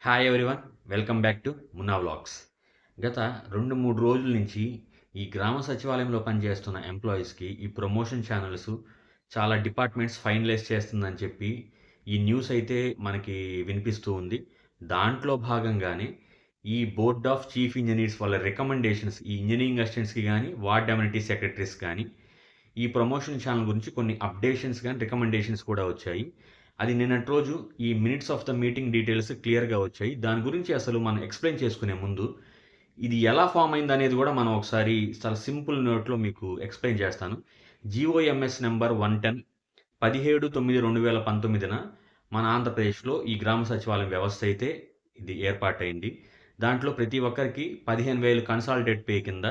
Hi everyone, welcome back to Munna vlogs. గత 2-3 రోజుల నుంచి ఈ గ్రామ సచివాలయంలో పనిచేస్తున్న ఎంప్లాయీస్కి ఈ ప్రమోషన్ ఛానల్స్ చాలా డిపార్ట్మెంట్స్ ఫైనలైజ్ చేస్తుందని చెప్పి ఈ న్యూస్ అయితే మనకి వినిపిస్తూ ఉంది. దాంట్లో భాగంగానే ఈ బోర్డ్ ఆఫ్ చీఫ్ ఇంజనీర్స్ వాళ్ళ రికమెండేషన్స్ ఈ ఇంజనీరింగ్ అసిస్టెంట్స్కి కానీ వార్డ్ అమ్యూనిటీ సెక్రటరీస్ కానీ ఈ ప్రమోషన్ ఛానల్ గురించి కొన్ని అప్డేషన్స్ కానీ రికమెండేషన్స్ కూడా వచ్చాయి. అది నిన్నటి రోజు ఈ minutes of the meeting details క్లియర్గా వచ్చాయి. దాని గురించి అసలు మనం ఎక్స్ప్లెయిన్ చేసుకునే ముందు ఇది ఎలా ఫామ్ అయింది అనేది కూడా మనం ఒకసారి చాలా సింపుల్ నోట్లో మీకు ఎక్స్ప్లెయిన్ చేస్తాను. జీఓఎంఎస్ నెంబర్ 110 17/9/2019 మన ఆంధ్రప్రదేశ్లో ఈ గ్రామ సచివాలయం వ్యవస్థ అయితే ఇది ఏర్పాటైంది. దాంట్లో ప్రతి ఒక్కరికి 15,000 కన్సాలిడేట్ పే కింద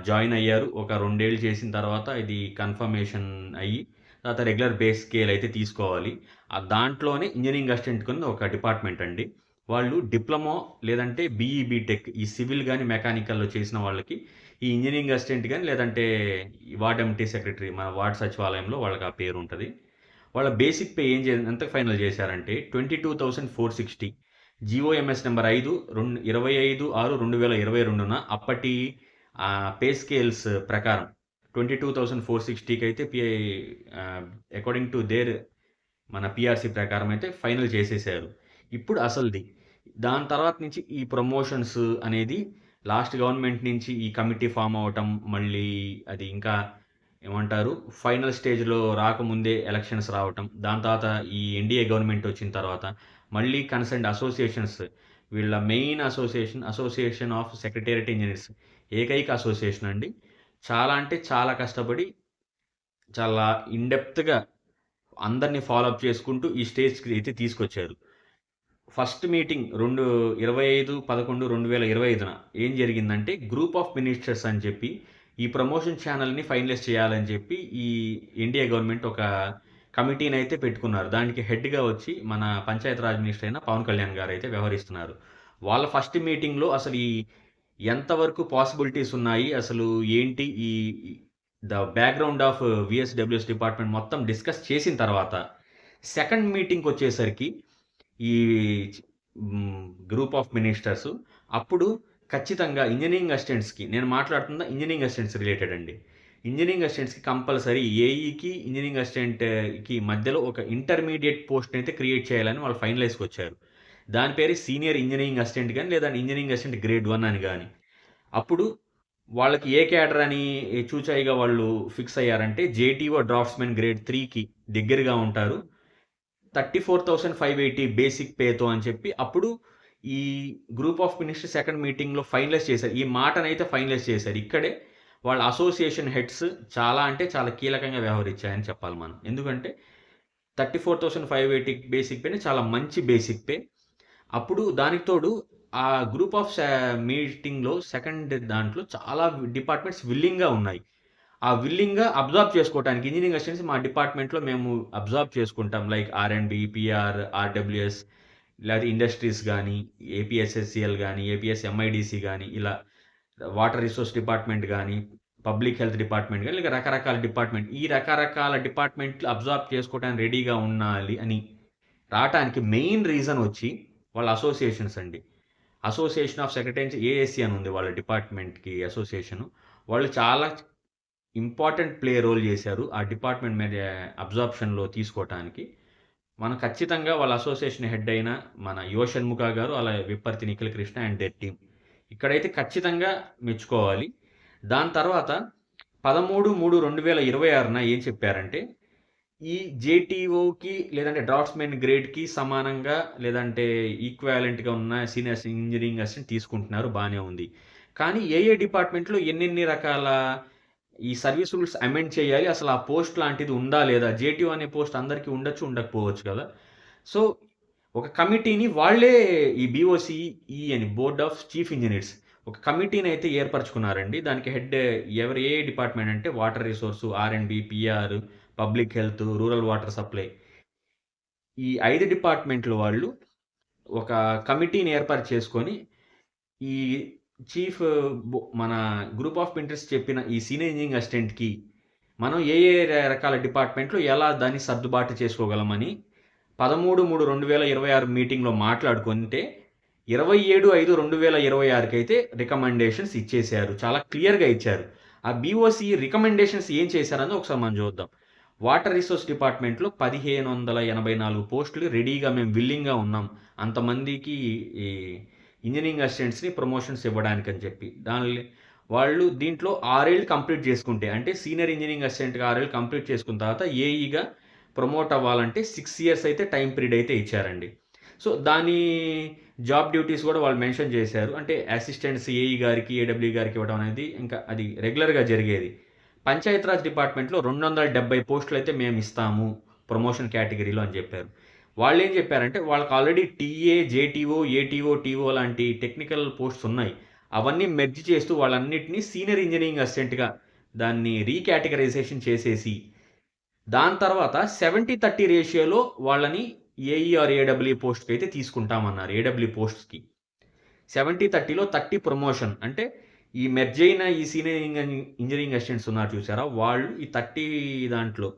జాయిన్ అయ్యారు. ఒక 2 ఏళ్ళు చేసిన తర్వాత ఇది కన్ఫర్మేషన్ అయ్యి తర్వాత రెగ్యులర్ బేస్ స్కేల్ అయితే తీసుకోవాలి. దాంట్లోనే ఇంజనీరింగ్ అసిస్టెంట్ కింద ఒక డిపార్ట్మెంట్ అండి. వాళ్ళు డిప్లొమా లేదంటే బీఈ బీటెక్ ఈ సివిల్ కానీ మెకానికల్లో చేసిన వాళ్ళకి ఈ ఇంజనీరింగ్ అసిస్టెంట్ కానీ లేదంటే వార్డ్ ఎంటీ సెక్రటరీ మన వార్డ్ సచివాలయంలో వాళ్ళకి ఆ పేరు ఉంటుంది. వాళ్ళ బేసిక్ పే ఎంత ఫైనల్ చేశారంటే 22,460. జీఓఎంఎస్ నెంబర్ 25/6/2022 అప్పటి పే స్కేల్స్ ప్రకారం 22,460కి అయితే అకార్డింగ్ టు దేర్ మన పిఆర్సీ ప్రకారం అయితే ఫైనల్ చేసేసారు. ఇప్పుడు అసలుది దాని తర్వాత నుంచి ఈ ప్రమోషన్స్ అనేది లాస్ట్ గవర్నమెంట్ నుంచి ఈ కమిటీ ఫామ్ అవ్వటం, మళ్ళీ అది ఇంకా ఏమంటారు ఫైనల్ స్టేజ్లో రాకముందే ఎలక్షన్స్ రావటం, దాని తర్వాత ఈ ఎన్డీఏ గవర్నమెంట్ వచ్చిన తర్వాత మళ్ళీ కన్సర్న్డ్ అసోసియేషన్స్ వీళ్ళ main association of secretariat engineers ఏకైక అసోసియేషన్ అండి. చాలా అంటే చాలా కష్టపడి చాలా ఇన్డెప్త్గా అందరినీ ఫాలోఅప్ చేసుకుంటూ ఈ స్టేజ్కి అయితే తీసుకొచ్చారు. ఫస్ట్ మీటింగ్ 25/11/2025 ఏం జరిగిందంటే గ్రూప్ ఆఫ్ మినిస్టర్స్ అని చెప్పి ఈ ప్రమోషన్ ఛానల్ని ఫైనలైజ్ చేయాలని చెప్పి ఈ ఎన్డీఏ గవర్నమెంట్ ఒక కమిటీని అయితే పెట్టుకున్నారు. దానికి హెడ్గా వచ్చి మన పంచాయతీరాజ్ మినిస్టర్ అయిన పవన్ కళ్యాణ్ గారు అయితే వ్యవహరిస్తున్నారు. వాళ్ళ ఫస్ట్ మీటింగ్లో అసలు ఈ ఎంతవరకు పాసిబిలిటీస్ ఉన్నాయి, అసలు ఏంటి ఈ the background of VSWS department మొత్తం డిస్కస్ చేసిన తర్వాత సెకండ్ మీటింగ్కి వచ్చేసరికి ఈ గ్రూప్ ఆఫ్ మినిస్టర్స్ అప్పుడు ఖచ్చితంగా ఇంజనీరింగ్ అసిస్టెంట్స్కి, నేను మాట్లాడుతున్న ఇంజనీరింగ్ అసిస్టెంట్స్ రిలేటెడ్ అండి, ఇంజనీరింగ్ అసిస్టెంట్స్కి కంపల్సరీ ఏఈకి ఇంజనీరింగ్ అసిస్టెంట్కి మధ్యలో ఒక ఇంటర్మీడియట్ పోస్ట్ అయితే క్రియేట్ చేయాలని వాళ్ళు ఫైనలైజ్కి వచ్చారు. దాని పేరు సీనియర్ ఇంజనీరింగ్ అసిస్టెంట్ కానీ లేదంటే ఇంజనీరింగ్ అసిస్టెంట్ గ్రేడ్ 1 అని కానీ. అప్పుడు వాళ్ళకి ఏ క్యాడర్ అని చూచాయిగా వాళ్ళు ఫిక్స్ అయ్యారంటే జేటీఓ డ్రాఫ్ట్స్మెన్ గ్రేడ్ 3కి దగ్గరగా ఉంటారు, 34,580 బేసిక్ పేతో అని చెప్పి అప్పుడు ఈ గ్రూప్ ఆఫ్ మినిస్టర్ సెకండ్ మీటింగ్లో ఫైనలైజ్ చేశారు. ఈ మాటనైతే ఫైనలైజ్ చేశారు. ఇక్కడే వాళ్ళ అసోసియేషన్ హెడ్స్ చాలా అంటే చాలా కీలకంగా వ్యవహరించాయని చెప్పాలి మనం. ఎందుకంటే 34,580 బేసిక్ పేనే చాలా మంచి బేసిక్ పే. అప్పుడు దానికి తోడు ఆ గ్రూప్ ఆఫ్ మీటింగ్లో సెకండ్ దాంట్లో చాలా డిపార్ట్మెంట్స్ విల్లింగ్గా ఉన్నాయి. ఆ విల్లింగ్గా అబ్జార్బ్ చేసుకోవడానికి ఇంజనీరింగ్ అసిస్టెంట్స్ మా డిపార్ట్మెంట్లో మేము అబ్జార్బ్ చేసుకుంటాం, లైక్ ఆర్ఎండ్బి, పిఆర్, ఆర్డబ్ల్యూఎస్, లేదా ఇండస్ట్రీస్ కానీ, ఏపీఎస్ఎస్సిఎల్ కానీ, ఏపీఎస్ ఎంఐడిసి కానీ, ఇలా వాటర్ రిసోర్స్ డిపార్ట్మెంట్ కానీ, పబ్లిక్ హెల్త్ డిపార్ట్మెంట్ కానీ, ఇలా రకరకాల డిపార్ట్మెంట్, ఈ రకరకాల డిపార్ట్మెంట్లు అబ్జార్బ్ చేసుకోవడానికి రెడీగా ఉండాలి అని రావటానికి మెయిన్ రీజన్ వచ్చి వాళ్ళ అసోసియేషన్స్ అండి. అసోసియేషన్ ఆఫ్ సెక్రటరీస్ ఏఎస్సి అని ఉంది వాళ్ళ డిపార్ట్మెంట్కి అసోసియేషను. వాళ్ళు చాలా ఇంపార్టెంట్ ప్లే రోల్ చేశారు ఆ డిపార్ట్మెంట్ మీద అబ్జార్ప్షన్లో తీసుకోవటానికి. మనం ఖచ్చితంగా వాళ్ళ అసోసియేషన్ హెడ్ అయిన మన యువ షణ్ముఖ గారు, అలా Vipparthi Nikhil Krishna and there team ఇక్కడైతే ఖచ్చితంగా మెచ్చుకోవాలి. దాని తర్వాత 13/3/2026 ఏం చెప్పారంటే ఈ జేటీఓకి లేదంటే డ్రాఫ్ట్స్మెన్ గ్రేడ్కి సమానంగా లేదంటే ఈక్వాలెంట్గా ఉన్న సీనియర్ ఇంజనీరింగ్ అసిస్టెంట్ తీసుకుంటున్నారు, బాగానే ఉంది. కానీ ఏ డిపార్ట్మెంట్లో ఎన్నెన్ని రకాల ఈ సర్వీస్ రూల్స్ అమెండ్ చేయాలి, అసలు ఆ పోస్ట్ లాంటిది ఉందా లేదా, జేటీఓ అనే పోస్ట్ అందరికీ ఉండొచ్చు ఉండకపోవచ్చు కదా. సో ఒక కమిటీని వాళ్ళే ఈ బీఓసిఈ అని బోర్డ్ ఆఫ్ చీఫ్ ఇంజనీర్స్ ఒక కమిటీని అయితే ఏర్పరచుకున్నారండి. దానికి హెడ్ ఏ డిపార్ట్మెంట్ అంటే వాటర్ రిసోర్సు, ఆర్ఎండ్బి, PR, public health, rural water supply, ఈ 5 డిపార్ట్మెంట్లు వాళ్ళు ఒక కమిటీని ఏర్పాటు చేసుకొని ఈ చీఫ్ మన గ్రూప్ ఆఫ్ మినిస్టర్స్ చెప్పిన ఈ సీనియర్ ఇంజనీరింగ్ అసిస్టెంట్కి మనం ఏ రకాల డిపార్ట్మెంట్లో ఎలా దాన్ని సర్దుబాటు చేసుకోగలమని 13/3/2026 మీటింగ్లో మాట్లాడుకుంటే 27/5/2026 అయితే రికమెండేషన్స్ ఇచ్చేశారు. చాలా క్లియర్గా ఇచ్చారు. ఆ బీఓసి రికమెండేషన్స్ ఏం చేశారని ఒకసారి మనం చూద్దాం. వాటర్ రిసోర్స్ డిపార్ట్మెంట్లో 1584 పోస్టులు రెడీగా మేము విల్లింగ్గా ఉన్నాం అంతమందికి ఈ ఇంజనీరింగ్ అసిస్టెంట్స్ని ప్రమోషన్స్ ఇవ్వడానికి అని చెప్పి వాళ్ళు దీంట్లో 6 ఏళ్ళు కంప్లీట్ చేసుకుంటే, అంటే సీనియర్ ఇంజనీరింగ్ అసిస్టెంట్గా 6 ఏళ్ళు కంప్లీట్ చేసుకున్న తర్వాత ఏఈగా ప్రమోట్ అవ్వాలంటే 6 ఇయర్స్ అయితే టైం పీరియడ్ అయితే ఇచ్చారండి. సో దాని జాబ్ డ్యూటీస్ కూడా వాళ్ళు మెన్షన్ చేశారు. అంటే అసిస్టెంట్స్ ఏఈ గారికి, ఏడబ్ల్యూ గారికి ఇవ్వడం అనేది ఇంకా అది రెగ్యులర్గా జరిగేది. పంచాయతీరాజ్ డిపార్ట్మెంట్లో 270 పోస్టులు అయితే మేము ఇస్తాము ప్రమోషన్ కేటగిరీలో అని చెప్పారు. వాళ్ళు ఏం చెప్పారంటే వాళ్ళకి already TA, JTO, ATO, TO లాంటి టెక్నికల్ పోస్ట్స్ ఉన్నాయి. అవన్నీ మెర్జ్ చేస్తూ వాళ్ళన్నిటినీ సీనియర్ ఇంజనీరింగ్ అసిస్టెంట్గా దాన్ని రీకేటగరైజేషన్ చేసేసి దాని తర్వాత 70/30 రేషియోలో వాళ్ళని ఏఈ ఆర్ ఏడబ్ల్యూ పోస్ట్కి అయితే తీసుకుంటామన్నారు. ఏడబ్ల్యూ పోస్ట్స్కి 70/30లో 30 ప్రమోషన్, అంటే ఈ మెర్జ్ అయిన ఈ సీనియర్ ఇంజనీరింగ్ అసిస్టెంట్స్ ఉన్నారు చూసారా, వాళ్ళు ఈ 30 దాంట్లో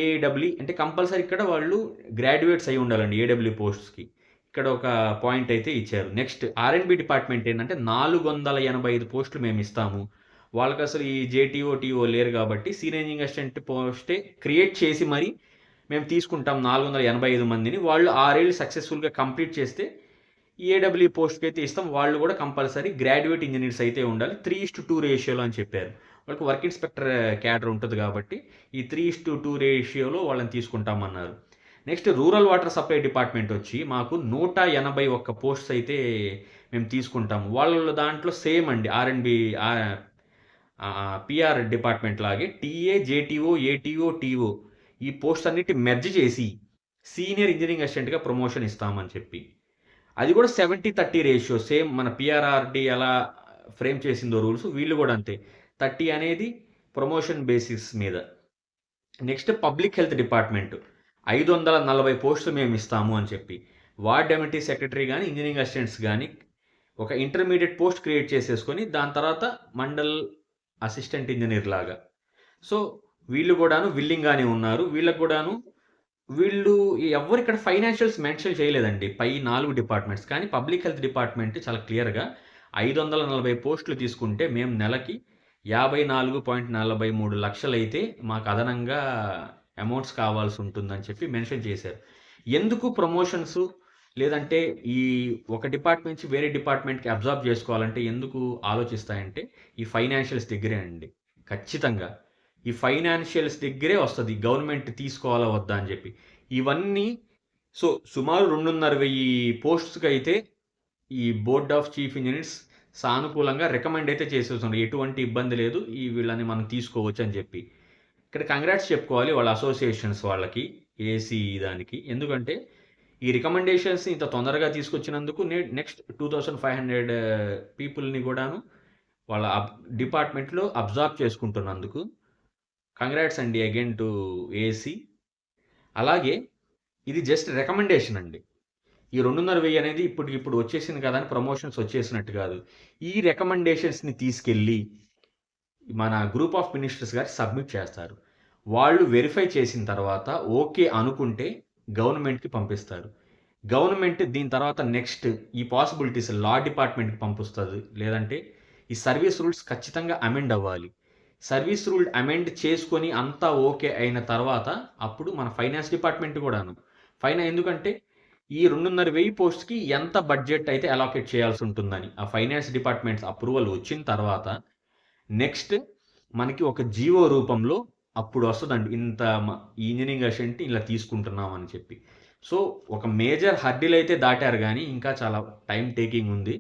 ఏడబ్ల్యూ అంటే కంపల్సరీ ఇక్కడ వాళ్ళు గ్రాడ్యుయేట్స్ అయి ఉండాలండి ఏడబ్ల్యూ పోస్ట్స్కి. ఇక్కడ ఒక పాయింట్ అయితే ఇచ్చారు. నెక్స్ట్ ఆర్ఎండ్బి డిపార్ట్మెంట్ ఏంటంటే 485 పోస్టులు మేము ఇస్తాము. వాళ్ళకి అసలు ఈ జేటీఓ, టీఓ లేరు కాబట్టి సీనియర్ ఇంజనీరింగ్ అసిస్టెంట్ పోస్టే క్రియేట్ చేసి మరి మేము తీసుకుంటాం 485 మందిని. వాళ్ళు 6 ఏళ్ళు సక్సెస్ఫుల్గా కంప్లీట్ చేస్తే ఏడబ్ల్యూ పోస్ట్కి అయితే ఇస్తాం. వాళ్ళు కూడా కంపల్సరీ గ్రాడ్యుయేట్ ఇంజనీర్స్ అయితే ఉండాలి 3:2 రేషియోలో అని చెప్పారు. వాళ్ళకి వర్క్ ఇన్స్పెక్టర్ క్యాడర్ ఉంటుంది కాబట్టి ఈ 3:2 రేషియోలో వాళ్ళని తీసుకుంటామన్నారు. Next rural water supply department వచ్చి మాకు 181 పోస్ట్స్ అయితే మేము తీసుకుంటాము. వాళ్ళ దాంట్లో సేమ్ అండి ఆర్ఎండ్బి పిఆర్ డిపార్ట్మెంట్ లాగే టీఏ, జేటీఓ, ఏటీఓ, టీఓ ఈ పోస్ట్ అన్నిటి మెర్జ్ చేసి సీనియర్ ఇంజనీరింగ్ అసిస్టెంట్గా ప్రమోషన్ ఇస్తామని చెప్పి, అది కూడా 70/30 రేషియో. సేమ్ మన పిఆర్ఆర్డి ఎలా ఫ్రేమ్ చేసిందో రూల్స్ వీళ్ళు కూడా అంతే, 30 అనేది ప్రమోషన్ బేసిస్ మీద. నెక్స్ట్ పబ్లిక్ హెల్త్ డిపార్ట్మెంట్ 540 పోస్టులు మేము ఇస్తాము అని చెప్పి వార్డ్ డెప్యూటీ సెక్రటరీ కానీ ఇంజనీరింగ్ అసిస్టెంట్స్ కానీ ఒక ఇంటర్మీడియట్ పోస్ట్ క్రియేట్ చేసేసుకొని దాని తర్వాత మండల్ అసిస్టెంట్ ఇంజనీర్ లాగా. సో వీళ్ళు కూడాను విల్లింగ్గానే ఉన్నారు. వీళ్ళకు కూడాను వీళ్ళు ఎవరు ఇక్కడ ఫైనాన్షియల్స్ మెన్షన్ చేయలేదండి పై 4 డిపార్ట్మెంట్స్. కానీ పబ్లిక్ హెల్త్ డిపార్ట్మెంట్ చాలా క్లియర్గా 540 పోస్టులు తీసుకుంటే మేము నెలకి 54.43 లక్షలు అయితే మాకు అదనంగా అమౌంట్స్ కావాల్సి ఉంటుందని చెప్పి మెన్షన్ చేశారు. ఎందుకు ప్రమోషన్స్ లేదంటే ఈ ఒక డిపార్ట్మెంట్ నుంచి వేరే డిపార్ట్మెంట్కి అబ్జర్వ్ చేసుకోవాలంటే ఎందుకు ఆలోచిస్తాయంటే ఈ ఫైనాన్షియల్స్ దగ్గరే అండి. ఖచ్చితంగా ఈ ఫైనాన్షియల్స్ దగ్గరే వస్తుంది గవర్నమెంట్ తీసుకోవాలా వద్దా అని చెప్పి ఇవన్నీ. సో సుమారు 2,500 పోస్ట్స్కి అయితే ఈ బోర్డ్ ఆఫ్ చీఫ్ ఇంజనీర్స్ సానుకూలంగా రికమెండ్ అయితే చేసేస్తుంది, ఎటువంటి ఇబ్బంది లేదు, ఈ వీళ్ళని మనం తీసుకోవచ్చు అని చెప్పి. ఇక్కడ కంగ్రాట్స్ చెప్పుకోవాలి వాళ్ళ అసోసియేషన్స్ వాళ్ళకి, ఏసీ దానికి. ఎందుకంటే ఈ రికమెండేషన్స్ ఇంత తొందరగా తీసుకొచ్చినందుకు నెక్స్ట్ 2,500 పీపుల్ని కూడాను వాళ్ళ డిపార్ట్మెంట్లో అబ్జర్వ్ చేసుకుంటున్నందుకు కంగ్రాట్స్ అండి అగైన్ టు ఏసీ. అలాగే ఇది జస్ట్ రికమెండేషన్ అండి. ఈ 2,500 అనేది ఇప్పుడు వచ్చేసింది కదా అని ప్రమోషన్స్ వచ్చేసినట్టు కాదు. ఈ రికమెండేషన్స్ని తీసుకెళ్ళి మన గ్రూప్ ఆఫ్ మినిస్టర్స్ గారికి సబ్మిట్ చేస్తారు. వాళ్ళు వెరిఫై చేసిన తర్వాత ఓకే అనుకుంటే గవర్నమెంట్కి పంపిస్తారు. గవర్నమెంట్ దీని తర్వాత నెక్స్ట్ ఈ పాసిబిలిటీస్ లా డిపార్ట్మెంట్కి పంపిస్తుంది. లేదంటే ఈ సర్వీస్ రూల్స్ ఖచ్చితంగా అమెండ్ అవ్వాలి. సర్వీస్ రూల్ అమెండ్ చేసుకొని అంతా ఓకే అయిన తర్వాత అప్పుడు మన ఫైనాన్స్ డిపార్ట్మెంట్ కూడాను ఎందుకంటే ఈ 2,500 పోస్ట్కి ఎంత బడ్జెట్ అయితే అలాకేట్ చేయాల్సి ఉంటుందని ఆ ఫైనాన్స్ డిపార్ట్మెంట్స్ అప్రూవల్ వచ్చిన తర్వాత నెక్స్ట్ మనకి ఒక జీవో రూపంలో అప్పుడు వస్తుందండి ఇంత ఇంజనీరింగ్ అసిస్టెంట్ ఇలా తీసుకుంటున్నాం అని చెప్పి. సో ఒక మేజర్ హర్డిల్ అయితే దాటారు కానీ ఇంకా చాలా టైం టేకింగ్ ఉంది.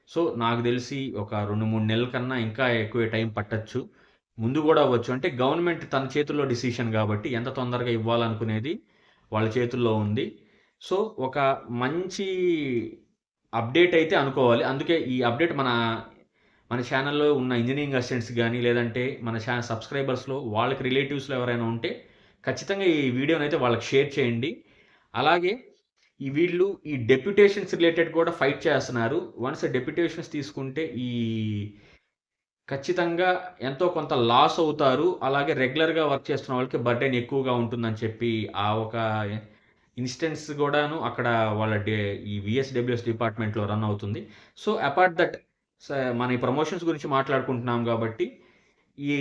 సో నాకు తెలిసి ఒక 2-3 నెలల కన్నా ఇంకా ఎక్కువ టైం పట్టచ్చు, ముందు కూడా అవ్వచ్చు. అంటే గవర్నమెంట్ తన చేతుల్లో డిసిషన్ కాబట్టి ఎంత తొందరగా ఇవ్వాలనుకునేది వాళ్ళ చేతుల్లో ఉంది. సో ఒక మంచి అప్డేట్ అయితే అనుకోవాలి. అందుకే ఈ అప్డేట్ మన ఛానల్లో ఉన్న ఇంజనీరింగ్ అసిస్టెంట్స్ కానీ లేదంటే మన ఛానల్ సబ్స్క్రైబర్స్లో వాళ్ళకి రిలేటివ్స్లో ఎవరైనా ఉంటే ఖచ్చితంగా ఈ వీడియోని అయితే వాళ్ళకి షేర్ చేయండి. అలాగే వీళ్ళు ఈ డెప్యుటేషన్స్ రిలేటెడ్ కూడా ఫైట్ చేస్తున్నారు. వన్స్ డెప్యుటేషన్స్ తీసుకుంటే ఈ ఖచ్చితంగా ఎంతో కొంత లాస్ అవుతారు. అలాగే రెగ్యులర్గా వర్క్ చేస్తున్న వాళ్ళకి బర్డెన్ ఎక్కువగా ఉంటుందని చెప్పి ఆ ఒక ఇన్స్టెన్స్ గూడాను అక్కడ వాళ్ళ ఈ వీఎస్‌డబ్ల్యూఎస్ డిపార్ట్‌మెంట్‌లో రన్ అవుతుంది. సో, అపార్ట్ దట్ మన ఈ ప్రమోషన్స్ గురించి మాట్లాడుకుంటున్నాం గాబట్టి, ఈ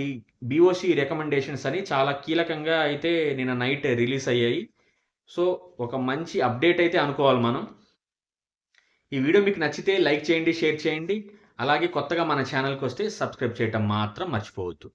బీఓసీ రికమెండేషన్స్ అని చాలా కీలకంగా అయితే నిన్న నైట్ రిలీజ్ అయ్యాయి. సో, ఒక మంచి అప్డేట్ అయితే అనుకోవాలి మనం. ఈ వీడియో మీకు నచ్చితే లైక్ చేయండి, షేర్ చేయండి. అలాగే కొత్తగా మన ఛానల్‌కొస్తే సబ్స్క్రైబ్ చేయటం మాత్రం మర్చిపోవద్దు.